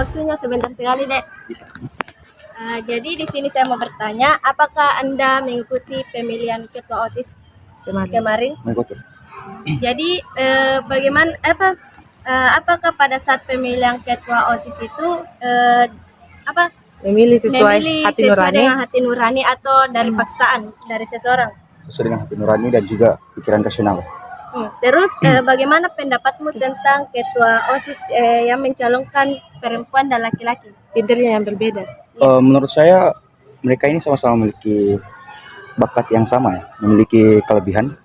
waktunya sebentar sekali, Dek. Bisa. Jadi di sini saya mau bertanya, apakah Anda mengikuti pemilihan ketua OSIS kemarin? Mengikuti. Jadi apakah pada saat pemilihan ketua OSIS itu memilih sesuai hati nurani dengan hati nurani atau dari paksaan dari seseorang? Sesuai dengan hati nurani dan juga pikiran rasional. Terus bagaimana pendapatmu tentang ketua OSIS yang mencalonkan perempuan dan laki-laki? gendernya yang berbeda. Menurut saya mereka ini sama-sama memiliki bakat yang sama ya, memiliki kelebihan.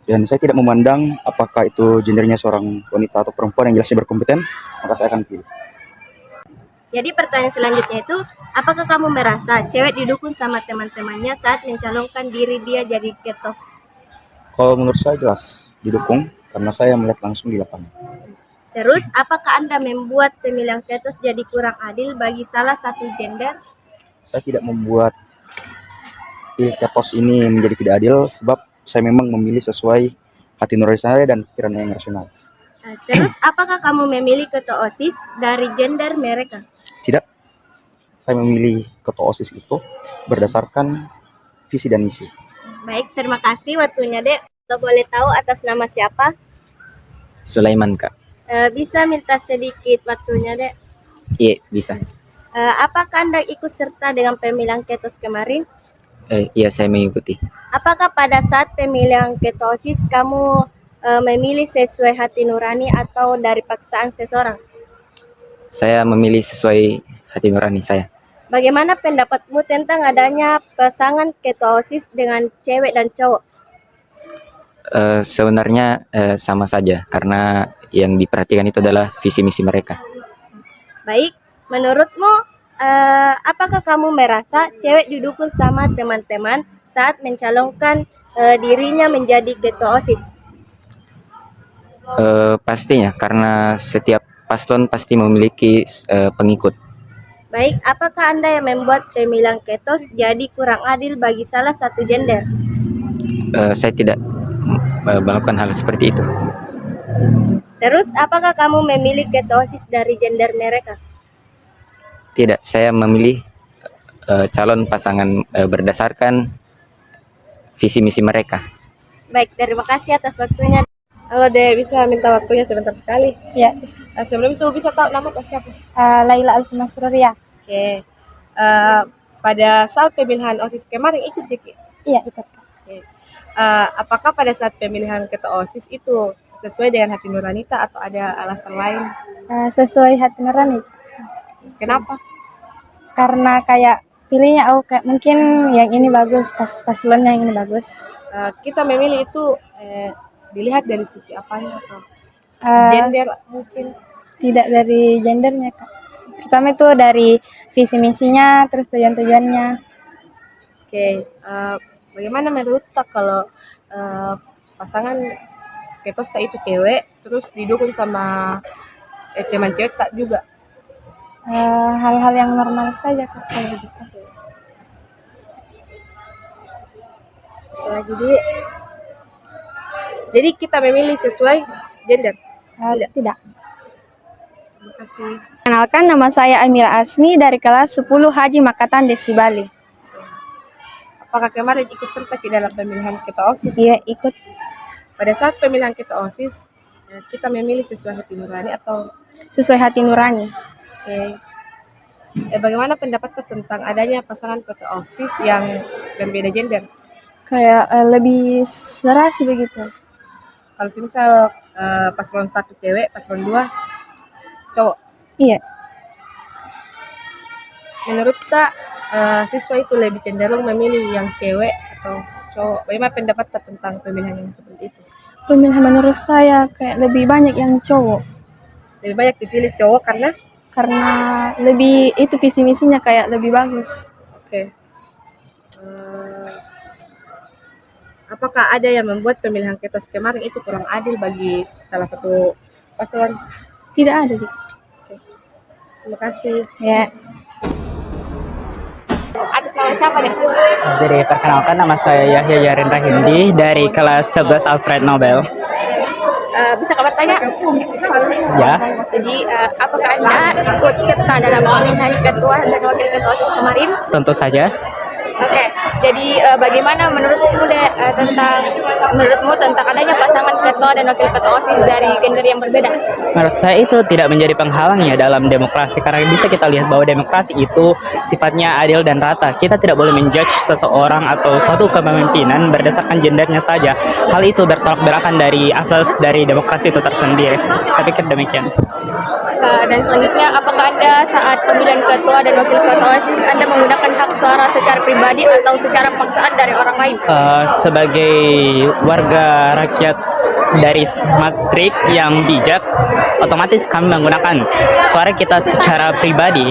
Dan saya tidak memandang apakah itu gendernya seorang wanita atau perempuan, yang jelasnya berkompeten, maka saya akan pilih. Jadi pertanyaan selanjutnya itu, apakah kamu merasa cewek didukung sama teman-temannya saat mencalonkan diri dia jadi ketos? Kalau menurut saya jelas didukung, karena saya melihat langsung di lapangan. Terus, apakah Anda membuat pemilihan ketos jadi kurang adil bagi salah satu gender? Saya tidak membuat ketos ini menjadi tidak adil, sebab saya memang memilih sesuai hati nurani saya dan pikiran yang rasional. Terus, apakah kamu memilih ketua OSIS dari gender mereka? Tidak. Saya memilih ketua OSIS itu berdasarkan visi dan misi. Baik, terima kasih waktunya, Dek. Kalau boleh tahu atas nama siapa? Sulaiman, Kak. Bisa minta sedikit waktunya, Dek? Iya, bisa. Apakah Anda ikut serta dengan pemilihan ketos kemarin? Iya, saya mengikuti. Apakah pada saat pemilihan ketua OSIS kamu memilih sesuai hati nurani atau dari paksaan seseorang? Saya memilih sesuai hati nurani saya. Bagaimana pendapatmu tentang adanya pasangan ketua OSIS dengan cewek dan cowok? Sebenarnya sama saja, karena yang diperhatikan itu adalah visi misi mereka. Baik, menurutmu apakah kamu merasa cewek didukung sama teman-teman saat mencalonkan dirinya menjadi ketua OSIS? Pastinya, karena setiap paslon pasti memiliki pengikut. Baik, apakah Anda yang membuat pemilihan ketos jadi kurang adil bagi salah satu gender? Saya tidak melakukan hal seperti itu. Terus, apakah kamu memilih ketua OSIS dari gender mereka? Tidak, saya memilih calon pasangan berdasarkan visi misi mereka. Baik, terima kasih atas waktunya. Halo Dek, bisa minta waktunya sebentar sekali? Ya, Sebelum itu bisa tahu nama siapa? Laila Alfi Masruria. Oke. Pada saat pemilihan OSIS kemarin ikut Dek? Iya, ikut. Oke. Apakah pada saat pemilihan ketua OSIS itu sesuai dengan hati nurani atau ada alasan lain? Sesuai hati nurani. Kenapa? Karena kayak pilihnya kayak mungkin yang ini bagus, paslonnya yang ini bagus. Kita memilih itu dilihat dari sisi apanya atau gender mungkin? Tidak dari gendernya, Kak. Pertama itu dari visi misinya, terus tujuan-tujuannya. Oke. Bagaimana menurut Tak kalau pasangan ketos Tak itu cewek terus didukung sama teman cewek Tak juga? Hal-hal yang normal saja, Kak, kayak gitu. Jadi kita memilih sesuai gender? Tidak. Terima kasih. Kenalkan, nama saya Amira Asmi dari kelas 10 Haji Makatan Desi Bali. Apakah kemarin ikut serta di dalam pemilihan ketua OSIS? Iya, ikut. Pada saat pemilihan ketua OSIS, kita memilih sesuai hati nurani atau? Sesuai hati nurani. Oke. Bagaimana pendapat tentang adanya pasangan ketua OSIS yang berbeda gender? Kayak lebih serasi begitu. Kalau misal paslon 1 cewek, paslon 2 cowok. Iya. Menurut Tak, siswa itu lebih cenderung memilih yang cewek atau cowok? Bagaimana pendapat Tak tentang pemilihan yang seperti itu? Pemilihan menurut saya kayak lebih banyak yang cowok. Lebih banyak dipilih cowok Karena lebih itu visi misinya kayak lebih bagus. Oke. Apakah ada yang membuat pemilihan ketos kemarin itu kurang adil bagi salah satu paslon? Tidak ada sih. Oke. Terima kasih. Ya. Atas nama siapa nih? Jadi perkenalkan, nama saya Yahya Yarin Rahindi dari kelas 11 Alfred Nobel. Bisa kabar tanya? Ya, Jadi apakah Anda ikut serta dalam pemilihan ketua dan wakil ketua OSIS kemarin? tentu saja. Oke, jadi bagaimana menurutmu tentang adanya pasangan ketua dan wakil ketua OSIS dari gender yang berbeda? Menurut saya itu tidak menjadi penghalang ya dalam demokrasi, karena bisa kita lihat bahwa demokrasi itu sifatnya adil dan rata. Kita tidak boleh menjudge seseorang atau suatu kepemimpinan berdasarkan gendernya saja. Hal itu bertolak belakang dari asas dari demokrasi itu tersendiri. Saya pikir demikian. Dan selanjutnya, apakah Anda saat pemilihan ketua dan wakil ketua OSIS Anda menggunakan hak suara secara pribadi atau secara paksaan dari orang lain? Sebagai warga rakyat dari matrik yang bijak, otomatis kami menggunakan suara kita secara pribadi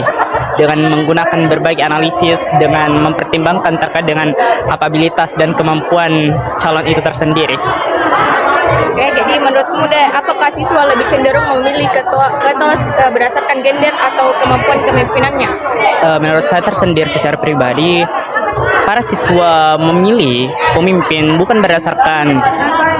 dengan menggunakan berbagai analisis, dengan mempertimbangkan terkait dengan kapabilitas dan kemampuan calon itu tersendiri. Oke, jadi menurutmu apakah siswa lebih cenderung memilih ketua berdasarkan gender atau kemampuan kepemimpinannya? Menurut saya tersendiri secara pribadi, para siswa memilih pemimpin bukan berdasarkan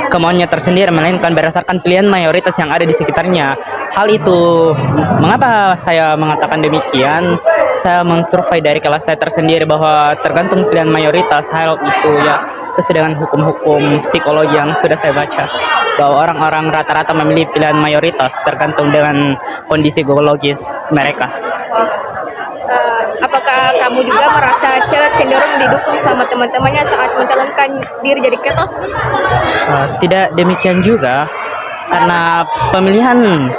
kemauannya tersendiri, melainkan berdasarkan pilihan mayoritas yang ada di sekitarnya. Hal itu, mengapa saya mengatakan demikian? Saya mensurvei dari kelas saya tersendiri bahwa tergantung pilihan mayoritas. Hal itu ya sesuai dengan hukum-hukum psikologi yang sudah saya baca, bahwa orang-orang rata-rata memilih pilihan mayoritas tergantung dengan kondisi psikologis mereka. Apakah kamu juga merasa cewek cenderung didukung sama teman-temannya saat mencalonkan diri jadi ketos? Tidak demikian juga, karena pemilihan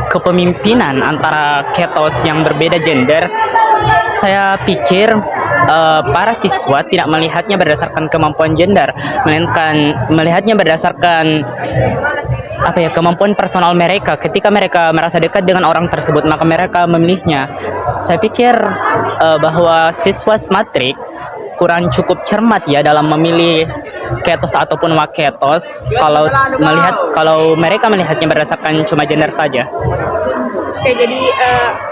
kepemimpinan antara ketos yang berbeda gender, saya pikir para siswa tidak melihatnya berdasarkan kemampuan gender, melainkan melihatnya berdasarkan kemampuan personal mereka. Ketika mereka merasa dekat dengan orang tersebut, maka mereka memilihnya. Saya pikir bahwa siswa Smatrik kurang cukup cermat ya dalam memilih ketos ataupun waketos kalau mereka melihatnya berdasarkan cuma gender saja. Oke, jadi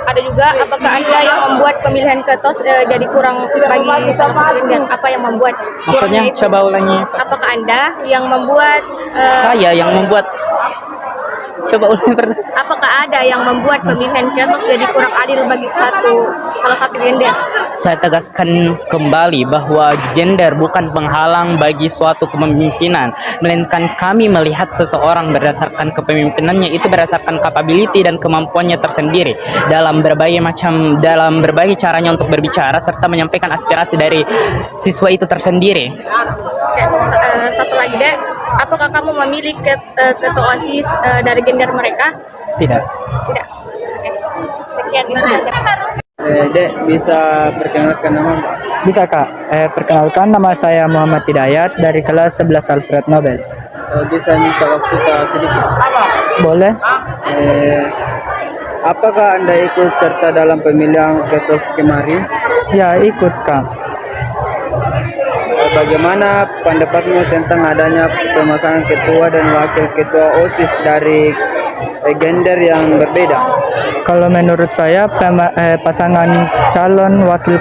ada juga, apakah Anda yang membuat pemilihan ketos jadi kurang bagi salah satu gender? Apa yang membuat? Maksudnya kurangnya itu? coba ulangi. Apakah Anda yang membuat? Saya yang membuat. Coba ulangi. Apakah ada yang membuat pemilihan ketos jadi kurang adil bagi salah satu gender? Saya tegaskan kembali bahwa gender bukan penghalang bagi suatu kepemimpinan, melainkan kami melihat seseorang berdasarkan kepemimpinannya itu berdasarkan capability dan kemampuannya tersendiri dalam berbagai caranya untuk berbicara serta menyampaikan aspirasi dari siswa itu tersendiri. Oke, satu lagi deh, apakah kamu memilih ketua OSIS dari gender mereka? Tidak. Tidak. Oke, sekian itu saja. Dek, bisa perkenalkan nama? Bisa Kak, perkenalkan nama saya Muhammad Hidayat dari kelas 11 Alfred Nobel. Bisa minta waktu Kak sedikit? Boleh? Apakah Anda ikut serta dalam pemilihan ketos kemarin? Ya, ikut Kak. Bagaimana pendapatmu tentang adanya pemasangan ketua dan wakil ketua OSIS dari gender yang berbeda? Kalau menurut saya pasangan calon wakil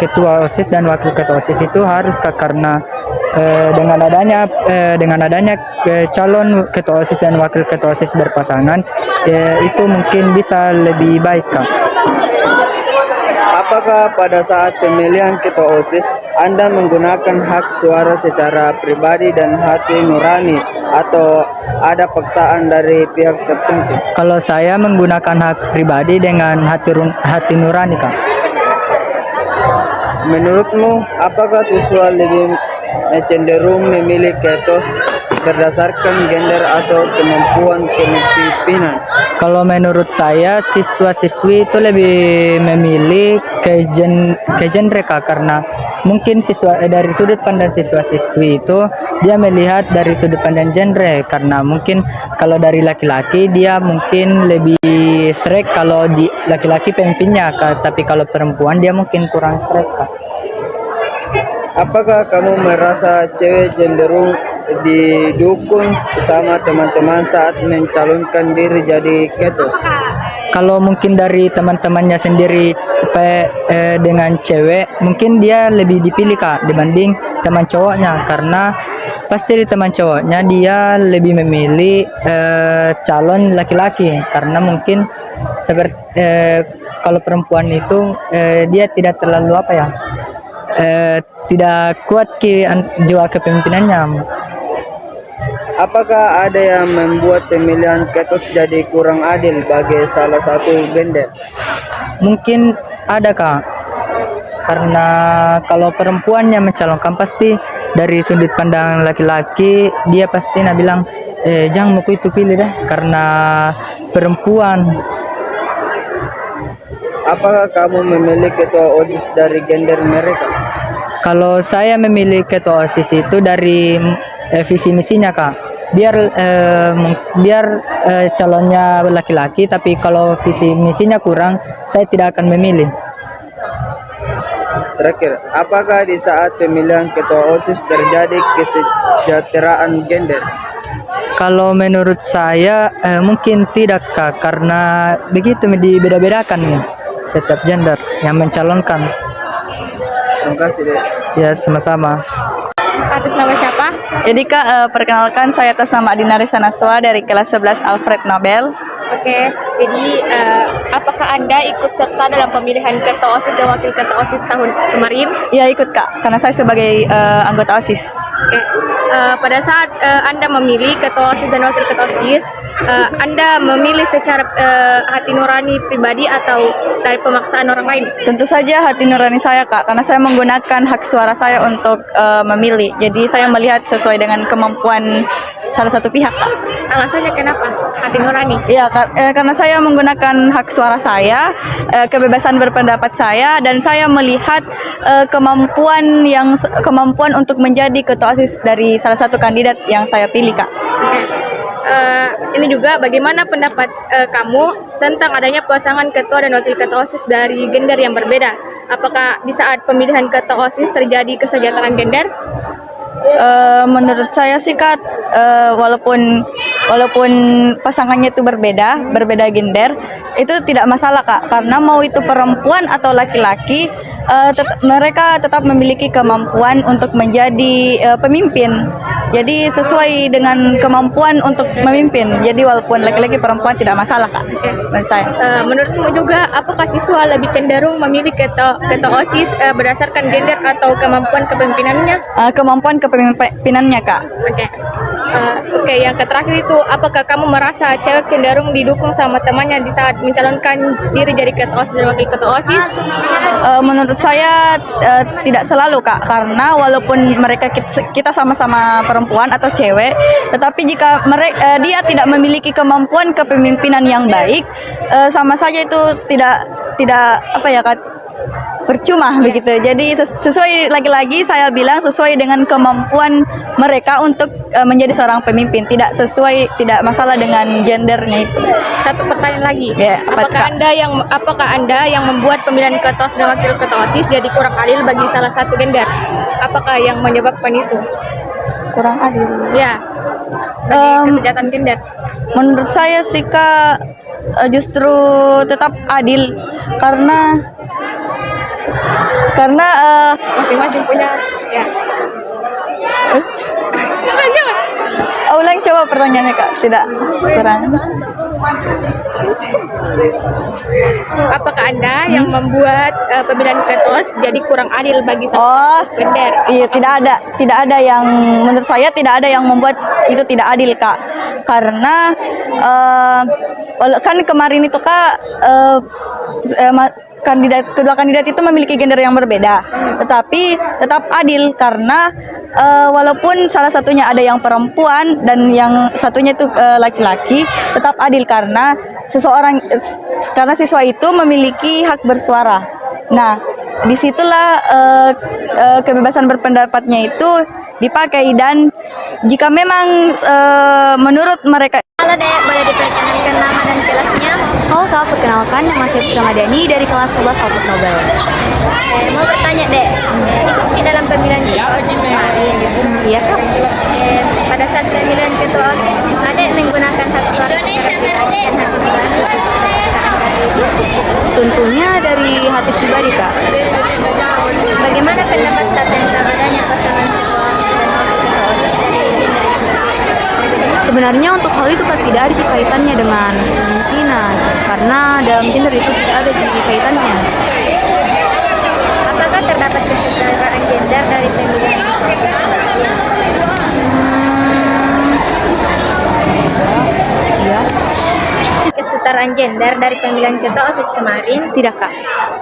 ketua OSIS dan wakil ketua OSIS itu harus Kak, karena dengan adanya calon ketua OSIS dan wakil ketua OSIS berpasangan, itu mungkin bisa lebih baik Kak. Apakah pada saat pemilihan ketua OSIS Anda menggunakan hak suara secara pribadi dan hati nurani atau ada paksaan dari pihak tertentu? Kalau saya menggunakan hak pribadi dengan hati nurani Kak. Menurutmu, apakah siswa lebih cenderung memilih ketos berdasarkan gender atau kemampuan kepemimpinan? Kalau menurut saya siswa-siswi itu lebih memilih ke genre Kak, karena mungkin dari sudut pandang siswa-siswi itu dia melihat dari sudut pandang genre, karena mungkin kalau dari laki-laki dia mungkin lebih strike kalau di laki-laki pemimpinnya Kak, tapi kalau perempuan dia mungkin kurang strike Kak. Apakah kamu merasa cewek cenderung didukung sama teman-teman saat mencalonkan diri jadi ketos? Kalau mungkin dari teman-temannya sendiri dengan cewek, mungkin dia lebih dipilih Kak dibanding teman cowoknya, karena pasti di teman cowoknya dia lebih memilih calon laki-laki karena mungkin seperti kalau perempuan itu dia tidak terlalu apa ya, tidak kuat jiwa kepemimpinannya. Apakah ada yang membuat pemilihan ketos jadi kurang adil bagi salah satu gender? Mungkin ada kak, karena kalau perempuan yang mencalonkan pasti dari sudut pandang laki-laki dia pasti bilang jangan mau itu pilih dah karena perempuan. Apakah kamu memilih ketua OSIS dari gender mereka? Kalau saya memilih ketua OSIS itu dari visi misinya kak, biar calonnya laki-laki, tapi kalau visi misinya kurang saya tidak akan memilih. Terakhir, apakah di saat pemilihan ketua OSIS terjadi kesejahteraan gender? Kalau menurut saya mungkin tidak kak, karena begitu dibeda-bedakan nih setiap gender yang mencalonkan. Terima kasih deh. Ya sama-sama. Atas nama siapa? Jadi Kak, perkenalkan saya atas nama Adina Resa Naswa dari kelas 11 Alfred Nobel. Oke, jadi apakah Anda ikut serta dalam pemilihan ketua OSIS dan wakil ketua OSIS tahun kemarin? Iya ikut Kak, karena saya sebagai anggota OSIS. Oke, pada saat Anda memilih ketua OSIS dan wakil ketua OSIS, Anda memilih secara hati nurani pribadi atau dari pemaksaan orang lain? Tentu saja hati nurani saya Kak, karena saya menggunakan hak suara saya untuk memilih. Jadi saya melihat sesuai dengan kemampuan salah satu pihak Kak. Alasannya kenapa hati nurani? Iya, karena saya menggunakan hak suara saya, kebebasan berpendapat saya, dan saya melihat kemampuan untuk menjadi ketua OSIS dari salah satu kandidat yang saya pilih Kak. Oke. Ini juga bagaimana pendapat kamu tentang adanya pasangan ketua dan wakil ketua OSIS dari gender yang berbeda? Apakah di saat pemilihan ketua OSIS terjadi kesejahteraan gender? Menurut saya sih Kak, walaupun pasangannya itu berbeda gender, itu tidak masalah Kak, karena mau itu perempuan atau laki-laki, mereka tetap memiliki kemampuan untuk menjadi pemimpin. Jadi sesuai dengan kemampuan untuk memimpin. Jadi walaupun laki-laki perempuan tidak masalah Kak. Menurut saya. Menurutmu juga, apakah siswa lebih cenderung memilih ketua OSIS berdasarkan gender atau kemampuan kepemimpinannya? Kemampuan kepemimpinannya Kak. Oke, yang terakhir itu, apakah kamu merasa cewek cenderung didukung sama temannya di saat mencalonkan diri jadi ketua OSIS dan wakil ketua OSIS? Menurut saya tidak selalu Kak, karena walaupun kita sama-sama perempuan atau cewek, tetapi jika dia tidak memiliki kemampuan kepemimpinan yang baik, sama saja itu tidak apa ya Kak, percuma begitu. Jadi sesuai, lagi-lagi saya bilang sesuai dengan kemampuan mereka untuk menjadi seorang pemimpin, tidak masalah dengan gendernya itu. Satu pertanyaan lagi. Ya, apakah Anda yang membuat pemilihan ketua OSIS dan wakil ketua OSIS jadi kurang adil bagi salah satu gender? Apakah yang menyebabkan itu? Kurang adil. Ya. Bagi kesejahteraan gender. Menurut saya sih Kak, justru tetap adil karena masing-masing punya ya. Ulang coba pertanyaannya Kak, tidak kurang. Apakah Anda yang membuat pemilihan ketua OSIS jadi kurang adil bagi salah satu gender? Iya, tidak ada yang, menurut saya tidak ada yang membuat itu tidak adil Kak, karena kan kemarin itu Kak, kedua kandidat itu memiliki gender yang berbeda, tetapi tetap adil karena walaupun salah satunya ada yang perempuan dan yang satunya itu laki-laki, tetap adil karena siswa itu memiliki hak bersuara. Nah, disitulah kebebasan berpendapatnya itu dipakai, dan jika memang menurut mereka. Halo Dek, boleh diperkenalkan nama dan kelasnya? Halo Kak, perkenalkan nama saya Putri Ramadhani dari kelas 11 Alfred Nobel. Mau bertanya Dek, ikut di dalam pemilihan ketua OSIS kemarin? Iya Kak. Pada saat pemilihan ketua OSIS, Adek menggunakan hak suara secara pribadi dan hak nurani atau ada paksaan dari ibu? Tentunya dari hati pribadi Kak. Bagaimana pendapat tentang adanya pasangan ketua dan wakil ketua OSIS dari Sebenarnya untuk hal itu kan tidak ada kaitannya dengan kemungkinan, karena dalam gender itu tidak ada kaitannya. Apakah terdapat kesetaraan gender dari pemilihan ketua OSIS kemarin? Ya, Kesetaraan gender dari pemilihan ketua OSIS kemarin? tidak kak.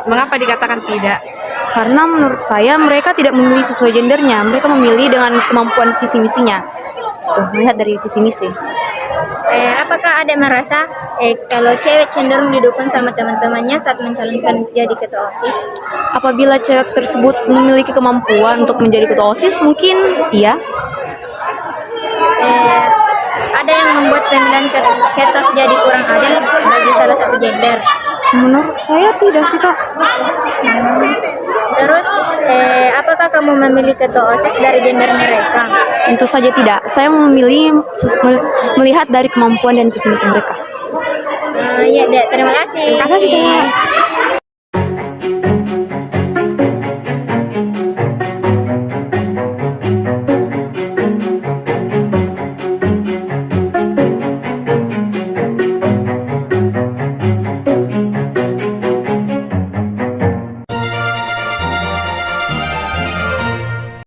Mengapa dikatakan tidak? Karena menurut saya mereka tidak memilih sesuai gendernya, mereka memilih dengan kemampuan visi misinya. Tuh, melihat dari visi misi. Apakah ada merasa kalau cewek cenderung didukung sama teman-temannya saat mencalonkan jadi ketua OSIS? Apabila cewek tersebut memiliki kemampuan untuk menjadi ketua OSIS, mungkin iya. Ada yang membuat pemilihan ketos jadi kurang adil bagi salah satu gender. Menurut saya tidak sih kak. Terus, apakah kamu memilih ketua OSIS dari gender mereka? Tentu saja tidak. Saya memilih melihat dari kemampuan dan visi misi mereka. Iya, Dek. Terima kasih. Terima kasih kak.